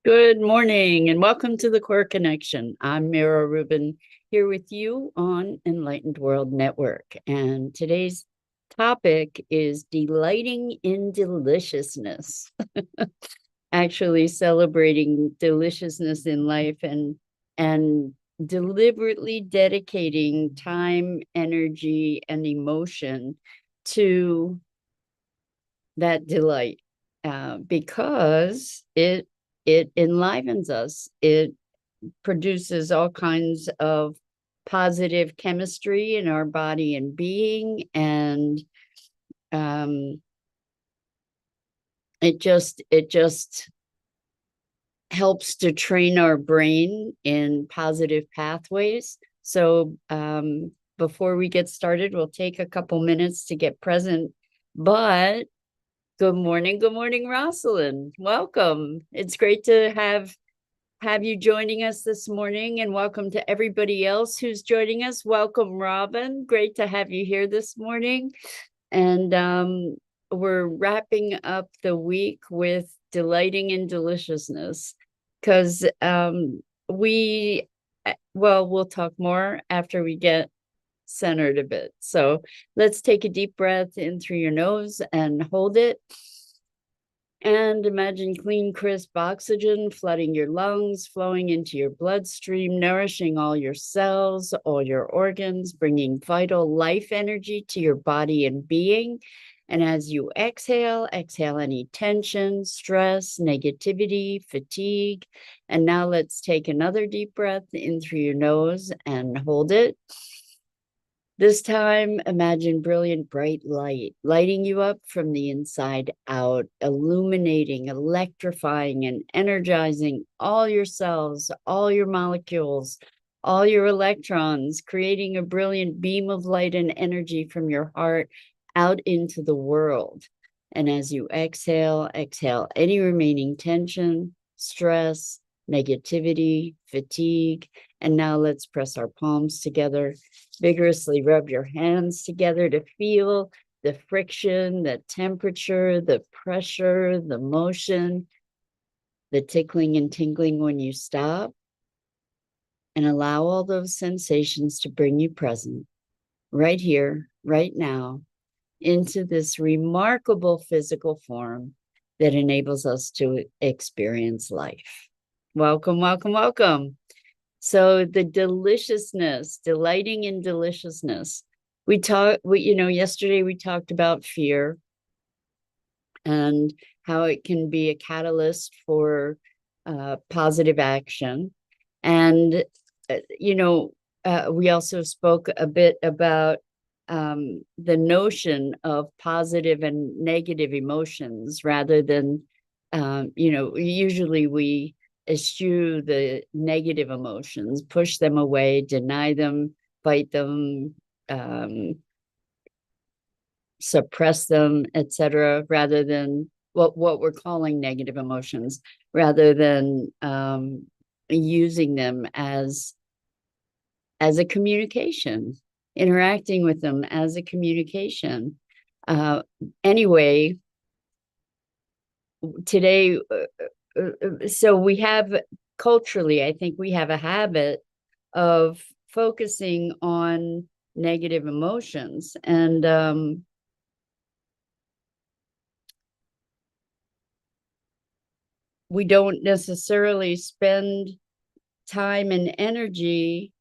Good morning and welcome to the Core Connection. I'm Mira Rubin here with you on Enlightened World Network. And today's topic is delighting in deliciousness, actually celebrating deliciousness in life and deliberately dedicating time, energy, and emotion to that delight because it enlivens us. It produces all kinds of positive chemistry in our body and being, and um, it just helps to train our brain in positive pathways. So before we get started, we'll take a couple minutes to get present. But good morning, Rosalind. Welcome. It's great to have you joining us this morning, and welcome to everybody else who's joining us. Welcome, Robin. Great to have you here this morning. And we're wrapping up the week with delighting in deliciousness because we'll talk more after we get centered a bit. So let's take a deep breath in through your nose and hold it. And imagine clean, crisp oxygen flooding your lungs, flowing into your bloodstream, nourishing all your cells, all your organs, bringing vital life energy to your body and being. And as you exhale, exhale any tension, stress, negativity, fatigue. And now let's take another deep breath in through your nose and hold it. This time, imagine brilliant, bright light, lighting you up from the inside out, illuminating, electrifying, and energizing all your cells, all your molecules, all your electrons, creating a brilliant beam of light and energy from your heart out into the world. And as you exhale, exhale any remaining tension, stress, negativity, fatigue. And now let's press our palms together. Vigorously rub your hands together to feel the friction, the temperature, the pressure, the motion, the tickling and tingling when you stop. And allow all those sensations to bring you present right here, right now, into this remarkable physical form that enables us to experience life. Welcome, welcome, welcome. So the deliciousness, delighting in deliciousness. Yesterday we talked about fear and how it can be a catalyst for positive action. And, we also spoke a bit about the notion of positive and negative emotions rather than, usually we eschew the negative emotions, push them away, deny them, fight them, suppress them, etc., rather than what we're calling negative emotions, rather than using them as a communication, interacting with them as a communication. Anyway, today, so we have culturally, I think we have a habit of focusing on negative emotions, and we don't necessarily spend time and energy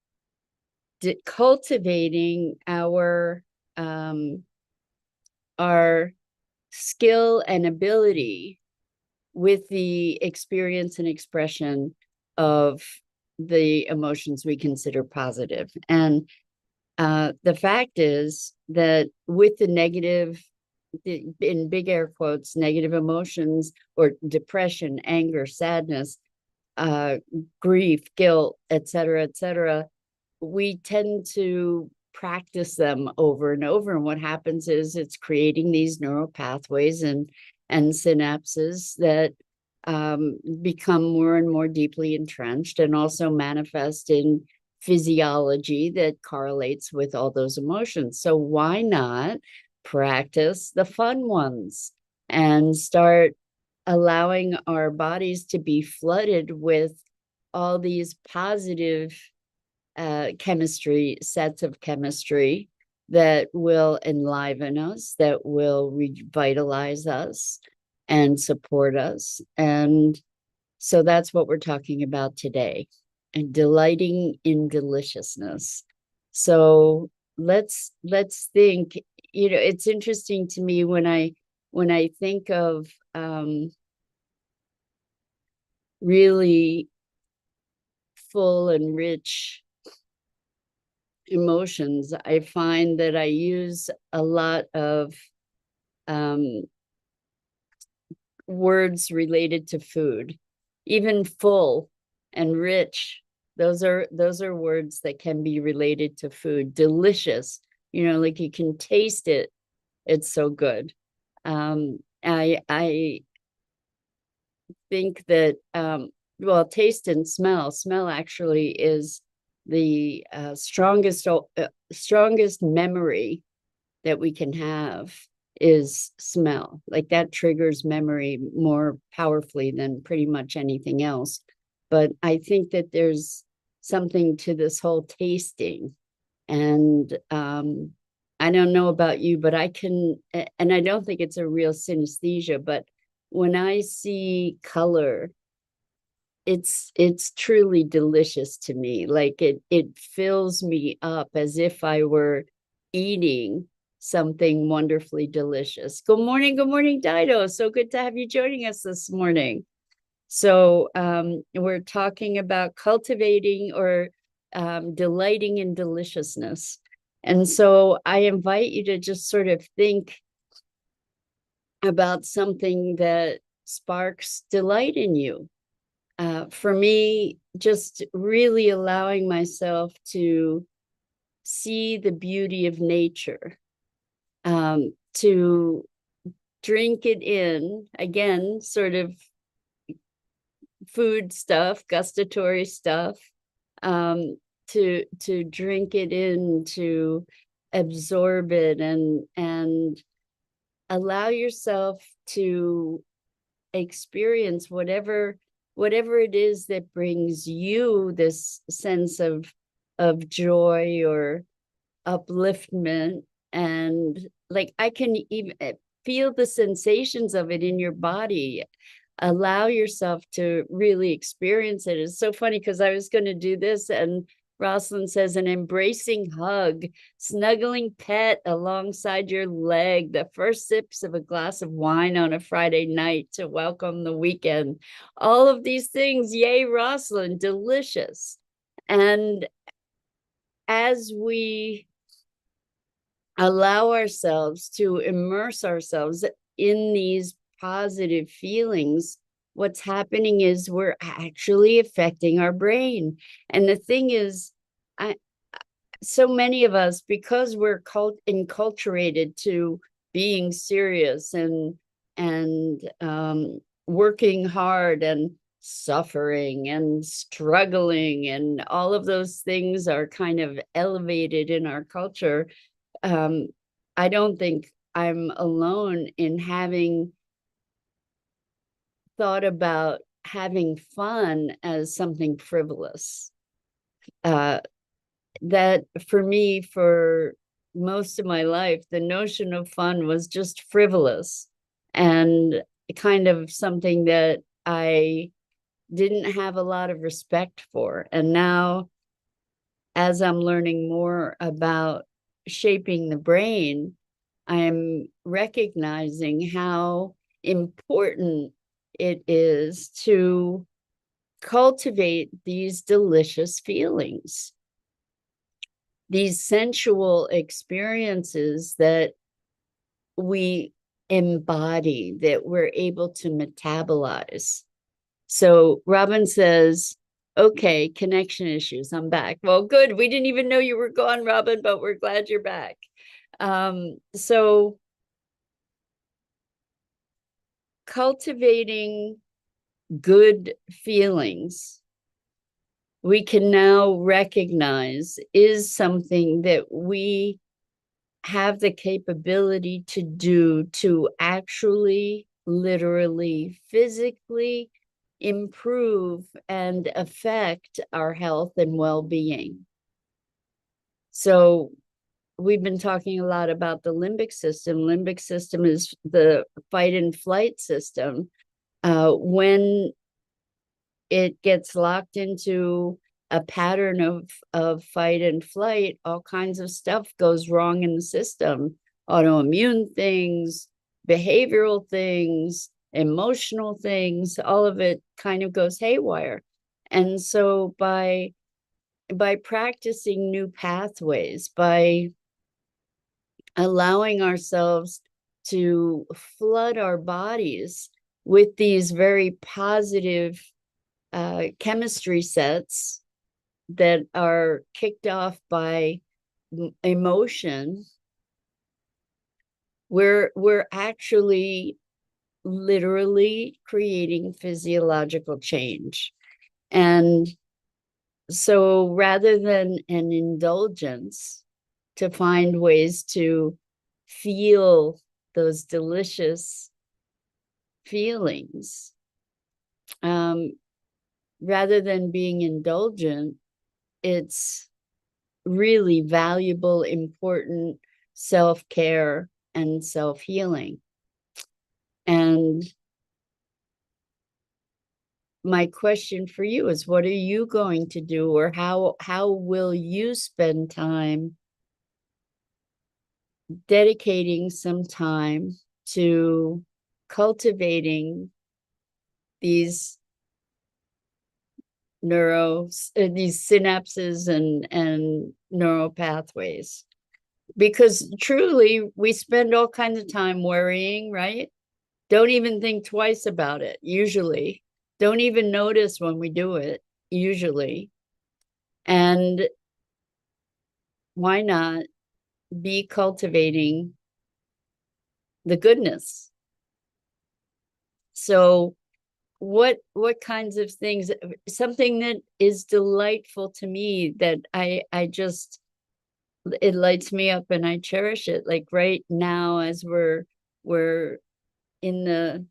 cultivating our skill and ability with the experience and expression of the emotions we consider positive. And the fact is that with the negative, in big air quotes, negative emotions or depression, anger, sadness, grief, guilt, etc., we tend to practice them over and over. And what happens is it's creating these neural pathways and synapses that become more and more deeply entrenched and also manifest in physiology that correlates with all those emotions. So why not practice the fun ones and start allowing our bodies to be flooded with all these positive chemistry, sets of chemistry that will enliven us, that will revitalize us and support us. And so that's what we're talking about today, and delighting in deliciousness. So let's think, it's interesting to me when I think of really full and rich emotions, I find that I use a lot of words related to food. Even full and rich, those are words that can be related to food. Delicious, like you can taste it, it's so good. I think that well, taste and smell actually is the strongest memory that we can have is smell. Like that triggers memory more powerfully than pretty much anything else. But I think that there's something to this whole tasting. And I don't know about you, but I can, and I don't think it's a real synesthesia, but when I see color, it's truly delicious to me. Like it fills me up as if I were eating something wonderfully delicious. Good morning, Dido. So good to have you joining us this morning. So we're talking about cultivating or delighting in deliciousness. And so I invite you to just sort of think about something that sparks delight in you. For me, just really allowing myself to see the beauty of nature, to drink it in, again, sort of food stuff, gustatory stuff, to drink it in, to absorb it, and allow yourself to experience whatever it is that brings you this sense of joy or upliftment. And like I can even feel the sensations of it in your body. Allow yourself to really experience it. It's so funny because I was going to do this and Rosalind says an embracing hug, snuggling pet alongside your leg, the first sips of a glass of wine on a Friday night to welcome the weekend. All of these things, yay, Rosalind, delicious. And as we allow ourselves to immerse ourselves in these positive feelings, what's happening is we're actually affecting our brain. And the thing is, so many of us, because we're enculturated to being serious and working hard and suffering and struggling, and all of those things are kind of elevated in our culture. I don't think I'm alone in having thought about having fun as something frivolous. That for me, for most of my life, the notion of fun was just frivolous and kind of something that I didn't have a lot of respect for. And now, as I'm learning more about shaping the brain, I'm recognizing how important it is to cultivate these delicious feelings, these sensual experiences that we embody, that we're able to metabolize. So Robin says, okay, connection issues, I'm back. Well, good. We didn't even know you were gone, Robin, but we're glad you're back. So cultivating good feelings, we can now recognize is something that we have the capability to do to actually literally, physically improve and affect our health and well-being. So we've been talking a lot about the limbic system. Limbic system is the fight and flight system. When it gets locked into a pattern of fight and flight, all kinds of stuff goes wrong in the system. Autoimmune things, behavioral things, emotional things, all of it kind of goes haywire. And so by practicing new pathways, by allowing ourselves to flood our bodies with these very positive chemistry sets that are kicked off by emotion, we're actually literally creating physiological change. And so rather than an indulgence, to find ways to feel those delicious feelings, rather than being indulgent, it's really valuable, important self-care and self-healing. And my question for you is, what are you going to do, or how will you spend time dedicating some time to cultivating these these synapses and neural pathways? Because truly, we spend all kinds of time worrying, right? Don't even think twice about it, usually. Don't even notice when we do it, usually. And why not be cultivating the goodness? So what kinds of things, something that is delightful to me, that I just, it lights me up and I cherish it. Like right now, as we're in the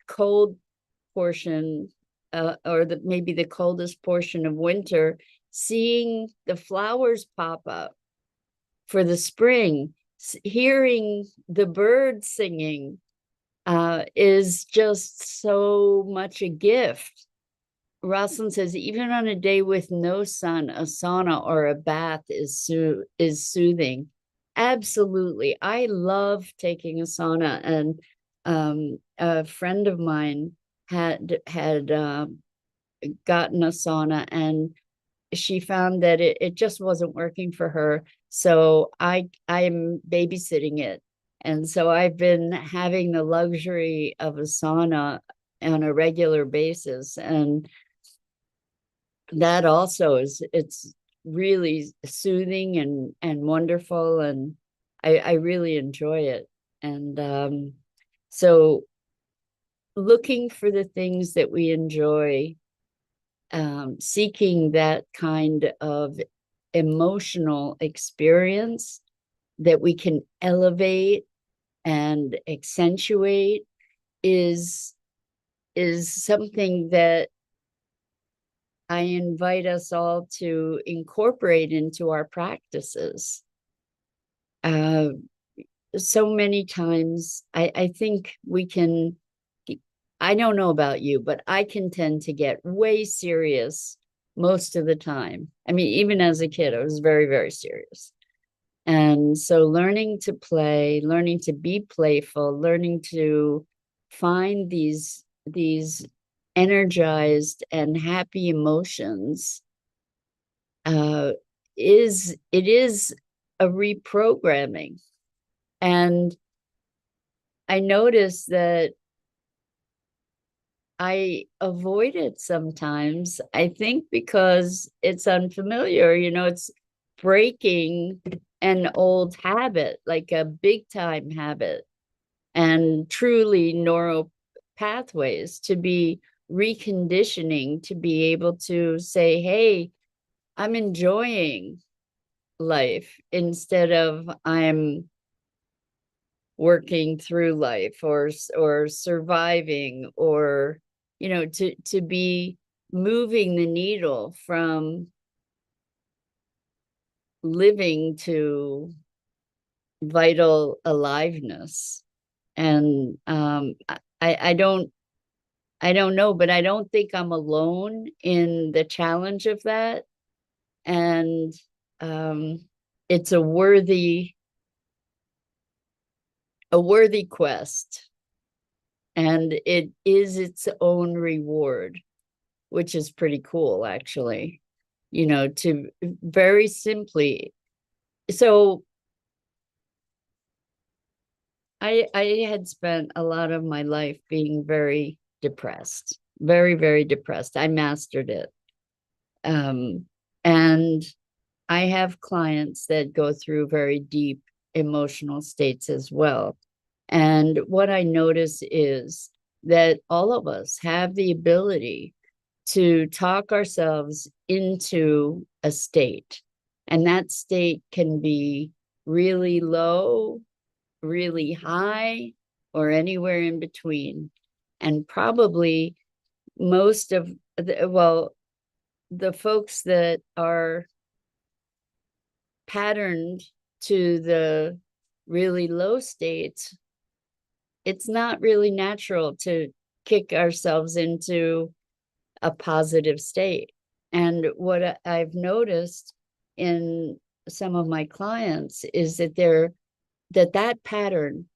cold portion, or maybe the coldest portion of winter, seeing the flowers pop up for the spring, hearing the birds singing, is just so much a gift. Rosalind says, even on a day with no sun, a sauna or a bath is soothing. Absolutely. I love taking a sauna. And a friend of mine had gotten a sauna, and she found that it just wasn't working for her. So I'm babysitting it. And so I've been having the luxury of a sauna on a regular basis. And that also it's really soothing and wonderful. And I really enjoy it. And so looking for the things that we enjoy, seeking that kind of emotional experience that we can elevate and accentuate is something that I invite us all to incorporate into our practices. So many times I think we can, I don't know about you, but I can tend to get way serious most of the time. I mean, even as a kid, I was very, very serious. And so learning to play, learning to be playful, learning to find these energized and happy emotions, is a reprogramming. And I noticed that I avoid it sometimes, I think because it's unfamiliar, it's breaking an old habit, like a big time habit, and truly neural pathways to be reconditioning, to be able to say, hey, I'm enjoying life, instead of I'm working through life, or surviving, or, you know, to be moving the needle from living to vital aliveness. And I don't know, but I don't think I'm alone in the challenge of that. And it's a worthy quest, and it is its own reward, which is pretty cool, actually. You know, to very simply, so I had spent a lot of my life being very depressed, very, very depressed. I mastered it. And I have clients that go through very deep emotional states as well. And what I notice is that all of us have the ability to talk ourselves into a state. And that state can be really low, really high, or anywhere in between. And probably most of the folks that are patterned to the really low states, it's not really natural to kick ourselves into a positive state. And what I've noticed in some of my clients is that that pattern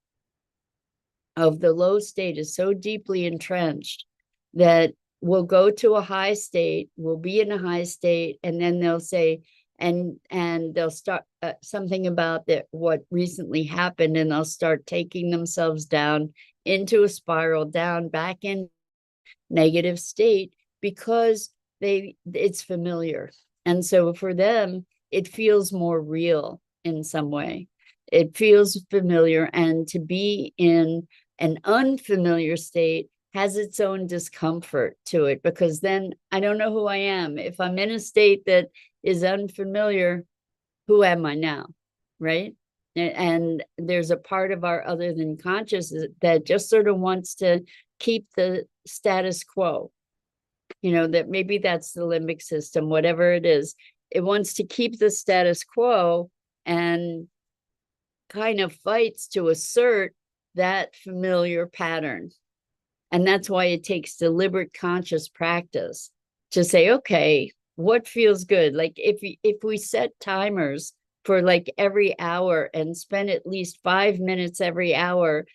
of the low state is so deeply entrenched that we'll go to a high state, we'll be in a high state, and then they'll say, and they'll start something about what recently happened, and they'll start taking themselves down into a spiral, down back in negative state, because it's familiar. And so for them, it feels more real in some way. It feels familiar, and to be in an unfamiliar state has its own discomfort to it, because then I don't know who I am. If I'm in a state that is unfamiliar, who am I now, right? And there's a part of our other than consciousness that just sort of wants to keep the status quo. You know, that maybe that's the limbic system, whatever it is. It wants to keep the status quo and kind of fights to assert that familiar pattern. And that's why it takes deliberate conscious practice to say, okay, what feels good? Like if we set timers for like every hour and spend at least 5 minutes every hour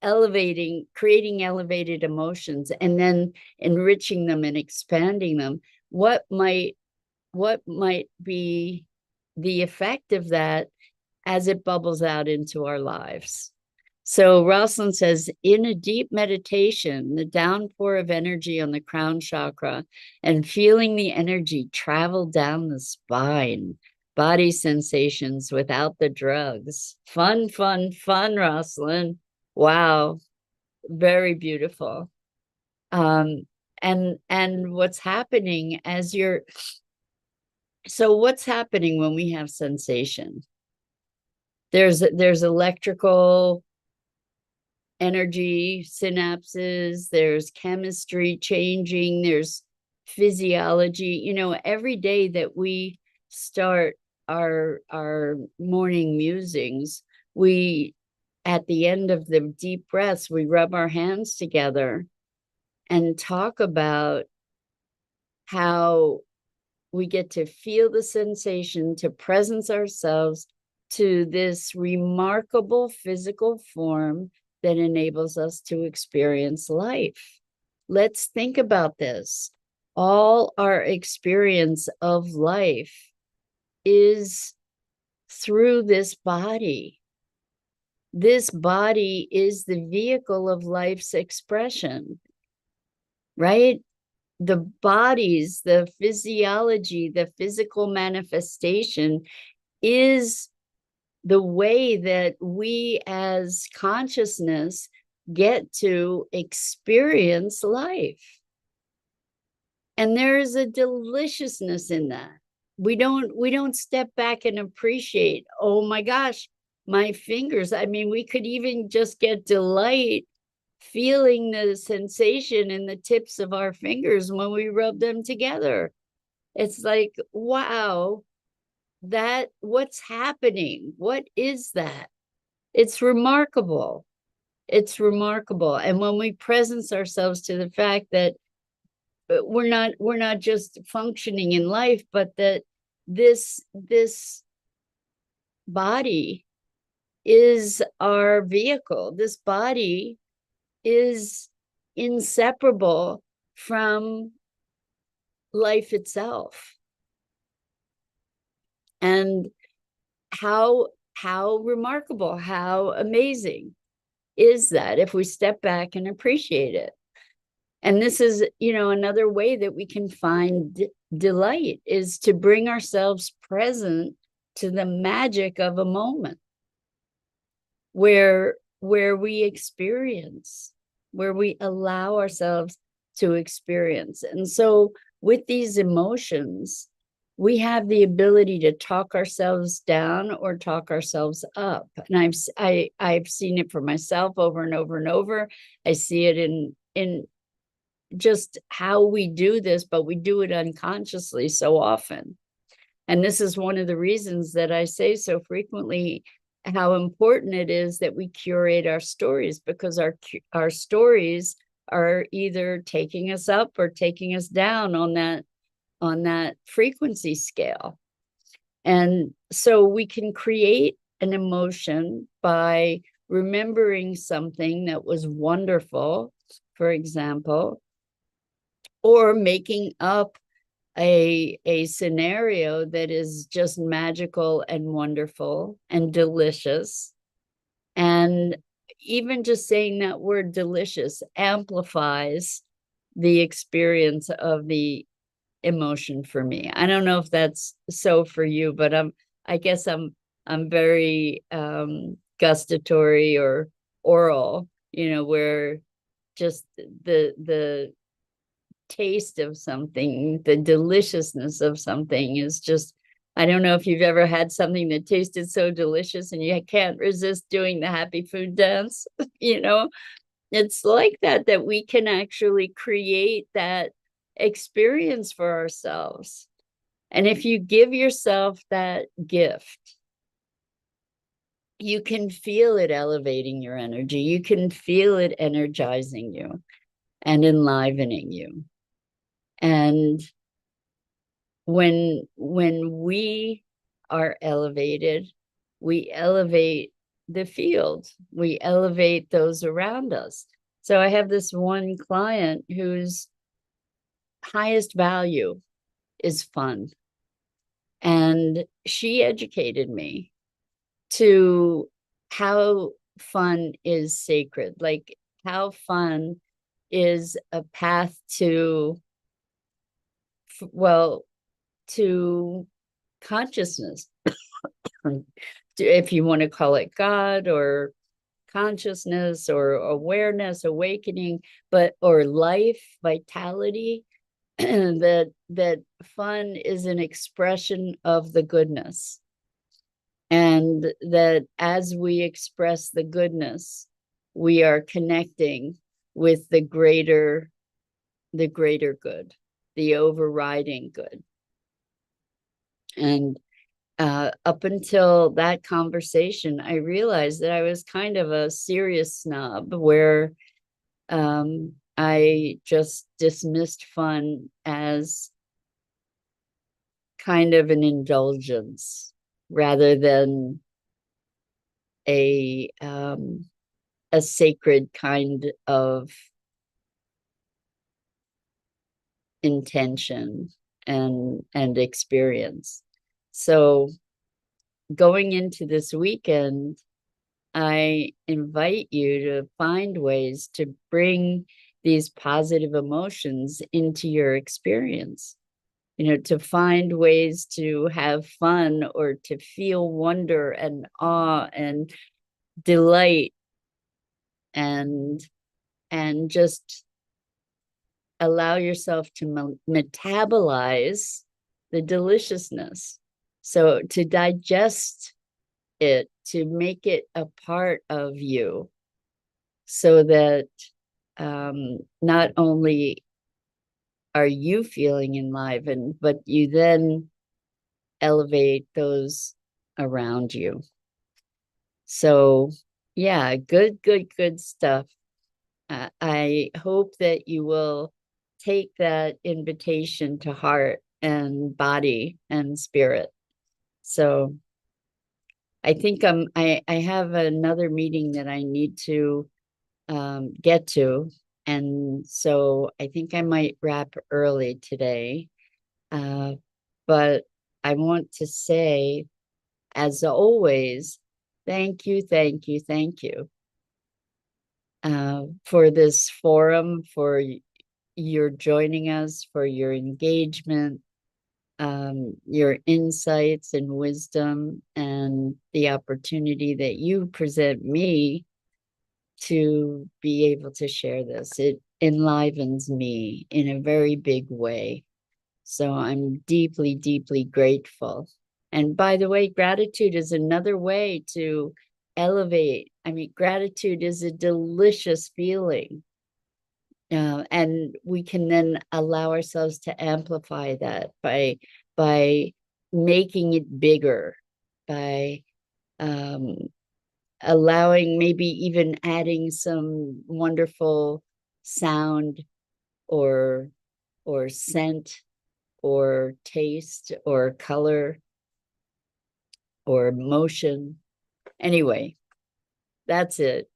creating elevated emotions, and then enriching them and expanding them, what might be the effect of that as it bubbles out into our lives? So Rosalind says, in a deep meditation, the downpour of energy on the crown chakra and feeling the energy travel down the spine, body sensations without the drugs. Fun, fun, fun, Rosalind. Wow. Very beautiful. And what's happening what's happening when we have sensation? There's electrical energy synapses, there's chemistry changing, there's physiology. You know, every day that we start our morning musings, we, at the end of the deep breaths, we rub our hands together and talk about how we get to feel the sensation, to presence ourselves to this remarkable physical form that enables us to experience life. Let's think about this. All our experience of life is through this body. This body is the vehicle of life's expression, right? The bodies, the physiology, the physical manifestation is the way that we as consciousness get to experience life. And there is a deliciousness in that. We don't step back and appreciate, oh my gosh, my fingers. I mean, we could even just get delight feeling the sensation in the tips of our fingers when we rub them together. It's like, wow, that what's happening? What is that? It's remarkable. It's remarkable. And when we presence ourselves to the fact that we're not just functioning in life, but that this body is our vehicle. This body is inseparable from life itself. And how remarkable, how amazing is that if we step back and appreciate it. And this is, another way that we can find delight is to bring ourselves present to the magic of a moment where we experience, where we allow ourselves to experience. And so with these emotions, we have the ability to talk ourselves down or talk ourselves up. And I've seen it for myself over and over and over. I see it in just how we do this, but we do it unconsciously so often. And this is one of the reasons that I say so frequently how important it is that we curate our stories, because our stories are either taking us up or taking us down on that frequency scale. And so we can create an emotion by remembering something that was wonderful, for example, or making up a scenario that is just magical and wonderful and delicious. And even just saying that word delicious amplifies the experience of the emotion for me. I don't know if that's so for you, but I guess I'm very gustatory or oral, where just the taste of something, the deliciousness of something is just, I don't know if you've ever had something that tasted so delicious and you can't resist doing the happy food dance. It's like that we can actually create that experience for ourselves. And if you give yourself that gift, you can feel it elevating your energy. You can feel it energizing you and enlivening you. And when we are elevated, we elevate the field, we elevate those around us. So I have this one client whose highest value is fun. And she educated me to how fun is sacred, like how fun is a path to, well, to consciousness, if you want to call it God or consciousness or awareness, awakening, or life, vitality, that fun is an expression of the goodness. And that as we express the goodness, we are connecting with the greater good, the overriding good. And up until that conversation, I realized that I was kind of a serious snob where I just dismissed fun as kind of an indulgence rather than a sacred kind of intention and experience. So going into this weekend, I invite you to find ways to bring these positive emotions into your experience, to find ways to have fun or to feel wonder and awe and delight and just allow yourself to metabolize the deliciousness. So to digest it to make it a part of you, so that not only are you feeling enlivened, but you then elevate those around you. So, yeah, good stuff. I hope that you will take that invitation to heart and body and spirit. So, I think I have another meeting that I need to get to. And so I think I might wrap early today. Uh, but I want to say, as always, thank you, thank you for this forum, for your joining us, for your engagement, your insights and wisdom, and the opportunity that you present me to be able to share this. It enlivens me in a very big way. So I'm deeply, deeply grateful. And by the way, gratitude is another way to elevate. I mean, gratitude is a delicious feeling. And we can then allow ourselves to amplify that by making it bigger, by um, allowing, maybe even adding some wonderful sound or scent or taste or color or motion. Anyway, that's it.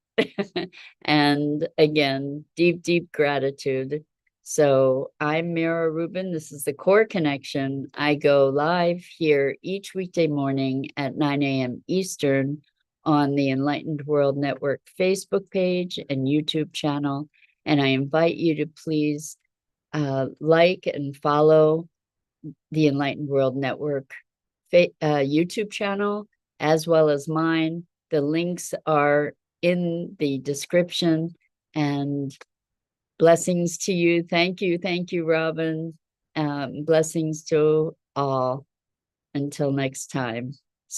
And again, deep, deep gratitude. So I'm Mira Rubin. This is the Core Connection. I go live here each weekday morning at 9 a.m. Eastern on the Enlightened World Network Facebook page and YouTube channel. And I invite you to please like and follow the Enlightened World Network YouTube channel, as well as mine. The links are in the description. And blessings to you. Thank you, Robin. Blessings to all. Until next time.